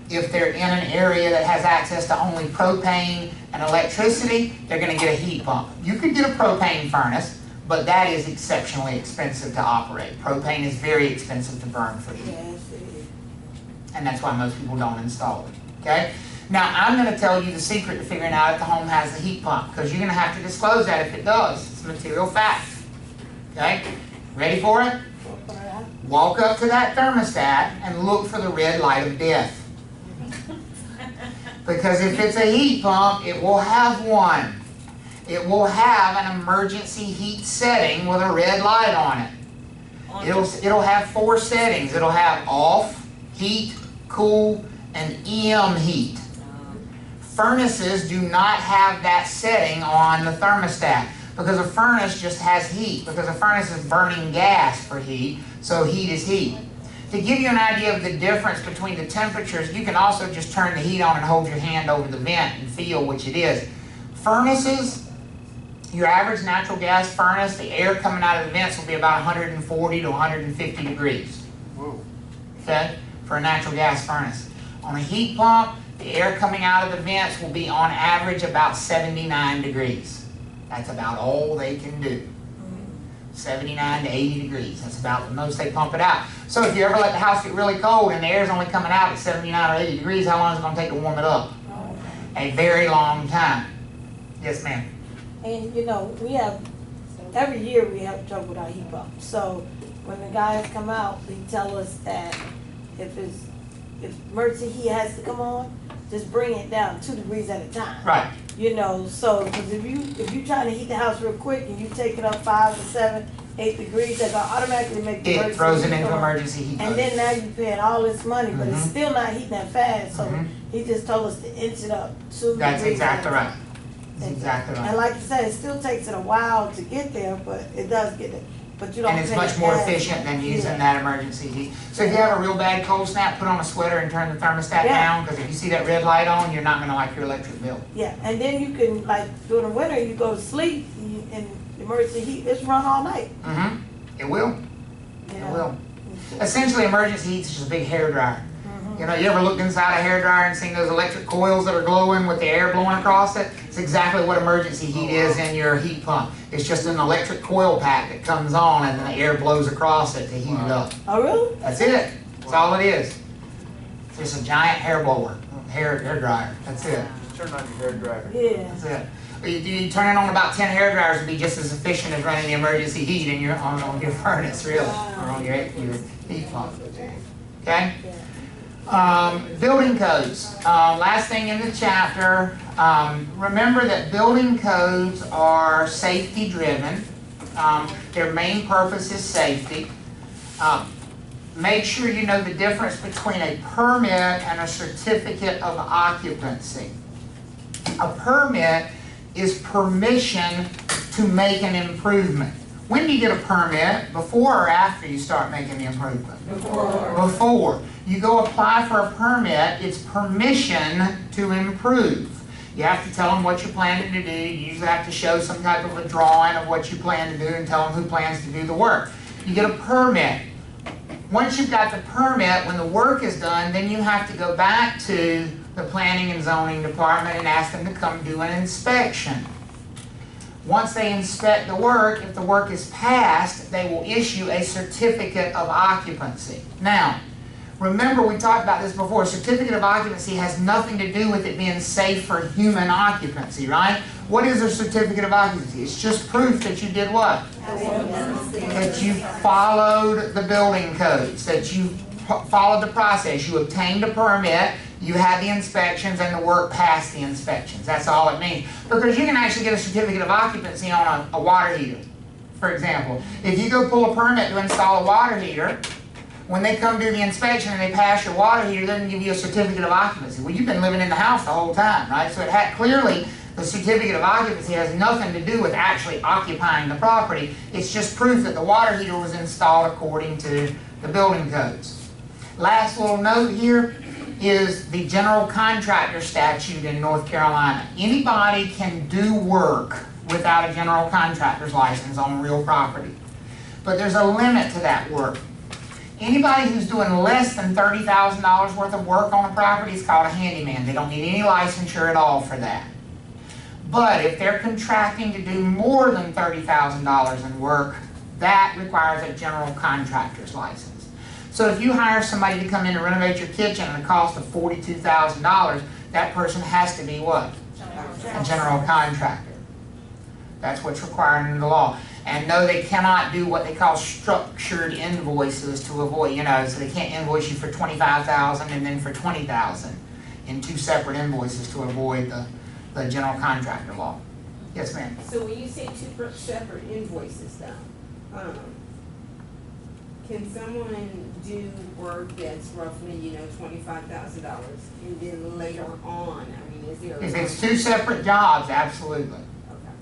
If they're in an area that has access to only propane and electricity, they're going to get a heat pump. You could get a propane furnace, but that is exceptionally expensive to operate. Propane is very expensive to burn for heat. Yes, it is. And that's why most people don't install it. Okay? Now, I'm going to tell you the secret to figuring out if the home has a heat pump, because you're going to have to disclose that if it does. It's a material fact. Okay? Ready for it? Walk up to that thermostat and look for the red light of death. Because if it's a heat pump, it will have one. It will have an emergency heat setting with a red light on it. It'll have 4 settings. It'll have off, heat, cool, and EM heat. Furnaces do not have that setting on the thermostat, because a furnace just has heat, because a furnace is burning gas for heat, so heat is heat. To give you an idea of the difference between the temperatures, you can also just turn the heat on and hold your hand over the vent and feel which it is. Furnaces, your average natural gas furnace, the air coming out of the vents will be about 140 to 150 degrees. Whoa. Okay? For a natural gas furnace. On a heat pump, the air coming out of the vents will be on average about 79 degrees. That's about all they can do. 79 to 80 degrees. That's about the most they pump it out. So if you ever let the house get really cold and the air is only coming out at 79 or 80 degrees, how long is it going to take to warm it up? A very long time. Yes, ma'am. And you know, we have, every year we have trouble with our heat pump. So when the guys come out, they tell us that if emergency heat has to come on, just bring it down 2 degrees at a time. Right. You know, so because if you trying to heat the house real quick and you take it up 5 to 7, 8 degrees, that will automatically make the It throws it into emergency heat mode. And then now you're paying all this money, but it's still not heating that fast. So Mhm. he just told us to inch it up 2 That's degrees. exactly right. That's exactly And right. like you said, it still takes it a while to get there, but it does get there. But you don't And it's pay much more as- efficient than using Yeah. that emergency heat. So if you have a real bad cold snap, put on a sweater and turn the thermostat Yeah. down, because if you see that red light on, you're not going to like your electric bill. Yeah, and then you can, like, during the winter, you go to sleep and emergency heat, it's run all night. Mm-hmm. It will. You It know? will. Essentially, emergency heat is just a big hair dryer. Mhm. You know, you ever looked inside a hair dryer and seen those electric coils that are glowing with the air blowing across it? It's exactly what emergency heat is in your heat pump. It's just an electric coil pack that comes on and then the air blows across it to heat it up. Oh, really? That's it. That's all it is. It's just a giant hair blower, hair dryer. That's it. Turn on your hair dryer. Yeah. That's it. You turn it on about 10 hair dryers and be just as efficient as running the emergency heat in your on your furnace, really, or on your heat pump. Okay. Building codes. Last thing in the chapter, remember that building codes are safety driven. Their main purpose is safety. Make sure you know the difference between a permit and a certificate of occupancy. A permit is permission to make an improvement. When do you get a permit? Before or after you start making the improvement? Before. Before. You go apply for a permit, it's permission to improve. You have to tell them what you're planning to do. You usually have to show some type of a drawing of what you plan to do and tell them who plans to do the work. You get a permit. Once you've got the permit, when the work is done, then you have to go back to the planning and zoning department and ask them to come do an inspection. Once they inspect the work, if the work is passed, they will issue a certificate of occupancy. Now, remember we talked about this before, certificate of occupancy has nothing to do with it being safe for human occupancy, right? What is a certificate of occupancy? It's just proof that you did what? That you followed the building codes, that you followed the process, you obtained a permit, you had the inspections, and the work passed the inspections. That's all it means. Because you can actually get a certificate of occupancy on a water heater, for example. If you go pull a permit to install a water heater, when they come do the inspection and they pass your water heater, they're going to give you a certificate of occupancy. Well, you've been living in the house the whole time, right? So it had clearly, the certificate of occupancy has nothing to do with actually occupying the property. It's just proof that the water heater was installed according to the building codes. Last little note here is the general contractor statute in North Carolina. Anybody can do work without a general contractor's license on real property. But there's a limit to that work. Anybody who's doing less than $30,000 worth of work on a property is called a handyman. They don't need any licensure at all for that. But if they're contracting to do more than $30,000 in work, that requires a general contractor's license. So if you hire somebody to come in and renovate your kitchen at a cost of $42,000, that person has to be what? A general contractor. That's what's required in the law. And no, they cannot do what they call structured invoices to avoid, so they can't invoice you for $25,000 and then for $20,000 in two separate invoices to avoid the general contractor law. Yes, ma'am? So when you say two separate invoices though, can someone do work that's roughly, $25,000 and then later on, is there a... If it's two separate jobs, absolutely. Okay.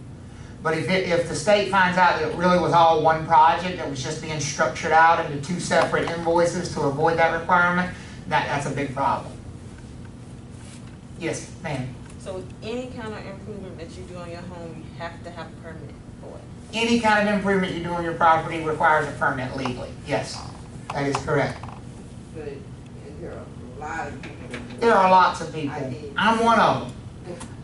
But if the state finds out that it really was all one project that was just being structured out into two separate invoices to avoid that requirement, that's a big problem. Yes, ma'am? So any kind of improvement that you do on your home, you have to have a permit for it? Any kind of improvement you do on your property requires a permit legally. Yes, that is correct. But there are a lot of people that do There are lots of people. I did. I'm one of them.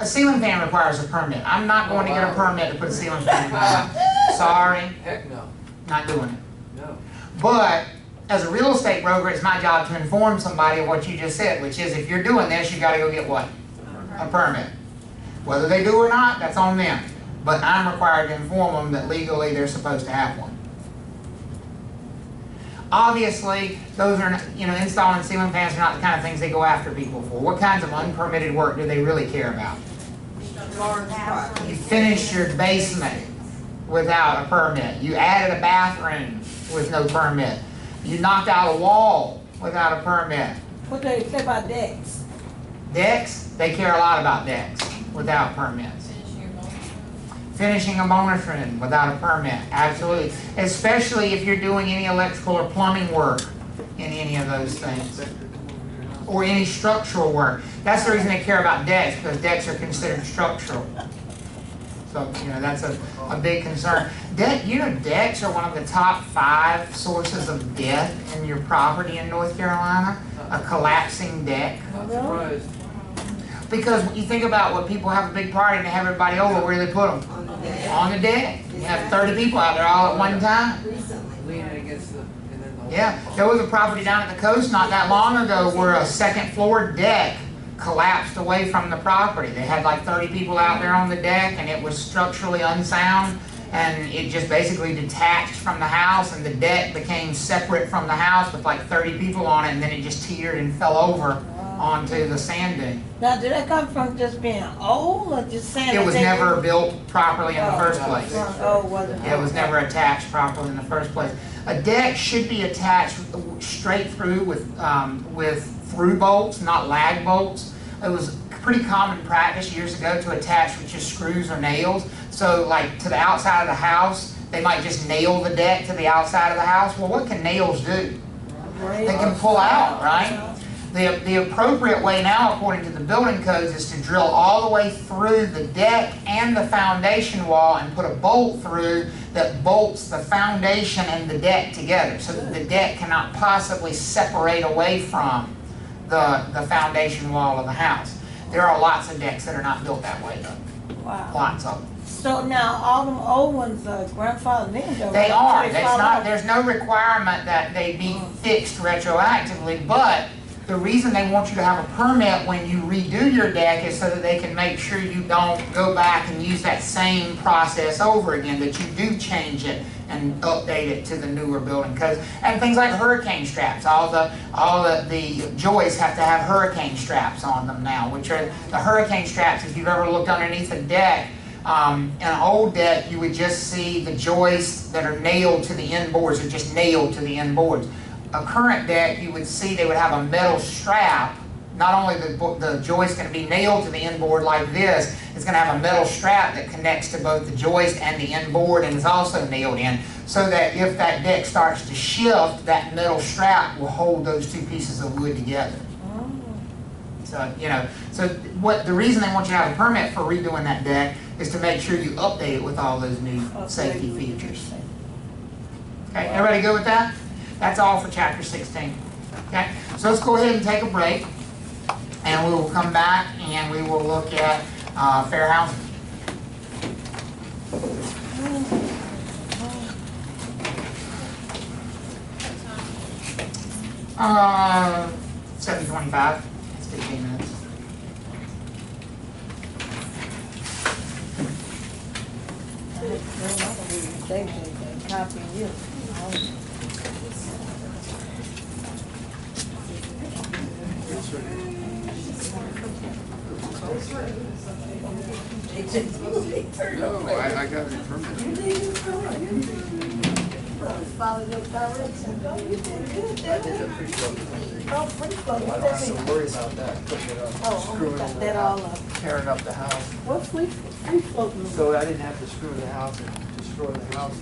A ceiling fan requires a permit. I'm not going to get a permit to put a ceiling fan in my house. Sorry, Heck no, not doing it. no. But as a real estate broker, it's my job to inform somebody of what you just said, which is if you're doing this, you got to go get what? A permit. Whether they do or not, that's on them. But I'm required to inform them that legally they're supposed to have one. Obviously, those are, installing ceiling fans are not the kind of things they go after people for. What kinds of unpermitted work do they really care about? large projects. You finished your basement without a permit. You added a bathroom with no permit. You knocked out a wall without a permit. What do they say about decks? Decks, they care a lot about decks without permits. Finishing a bonus room without a permit, absolutely. Especially if you're doing any electrical or plumbing work in any of those things. Or any structural work. That's the reason they care about decks, because decks are considered structural. So, that's a big concern. Decks are one of the top 5 sources of death in your property in North Carolina. A collapsing deck. Not surprised. Because you think about when people have a big party and they have everybody over, where do they put them? On the deck. On the deck. You have 30 people out there all at one time. Recently. Leaning against the, and then the whole. Yeah, there was a property down at the coast not that long ago where a second floor deck collapsed away from the property. They had like 30 people out there on the deck and it was structurally unsound and it just basically detached from the house and the deck became separate from the house with like 30 people on it and then it just teetered and fell over onto the sand dune. Now, did that come from just being old or just saying? It was never built properly in the first place. Oh, wasn't. It was never attached properly in the first place. A deck should be attached straight through with through bolts, not lag bolts. It was pretty common practice years ago to attach with just screws or nails. So like to the outside of the house, they might just nail the deck to the outside of the house. Well, what can nails do? They can pull out, right? The appropriate way now, according to the building codes, is to drill all the way through the deck and the foundation wall and put a bolt through that bolts the foundation and the deck together, so that the deck cannot possibly separate away from the foundation wall of the house. There are lots of decks that are not built that way though. Wow. Lots of them. So now all them old ones are grandfathered in though? They right? are. They That's fall not, off? there's no requirement that they be fixed retroactively, but the reason they want you to have a permit when you redo your deck is so that they can make sure you don't go back and use that same process over again, that you do change it and update it to the newer building codes. And things like hurricane straps, all the joists have to have hurricane straps on them now, which are the hurricane straps. If you've ever looked underneath a deck, in an old deck, you would just see the joists that are nailed to the end boards are just nailed to the end boards. A current deck, you would see they would have a metal strap. Not only the joist going to be nailed to the end board like this, it's going to have a metal strap that connects to both the joist and the end board and is also nailed in, so that if that deck starts to shift, that metal strap will hold those two pieces of wood together. So, you know, the reason they want you to have a permit for redoing that deck is to make sure you update it with all those new safety features. Okay, everybody good with that? That's all for chapter 16. Okay, so let's go ahead and take a break, and we will come back and we will look at fair housing. 7:25. It's 15 minutes. They copy you. No, I got it from Follow the directions. Oh, you did good. I did the pre-float. Oh, pretty close. I don't have to worry about that, putting it up, Oh, screwing got it that up, all up. tearing up the house. What's free floating? So I didn't have to screw the house and destroy the house.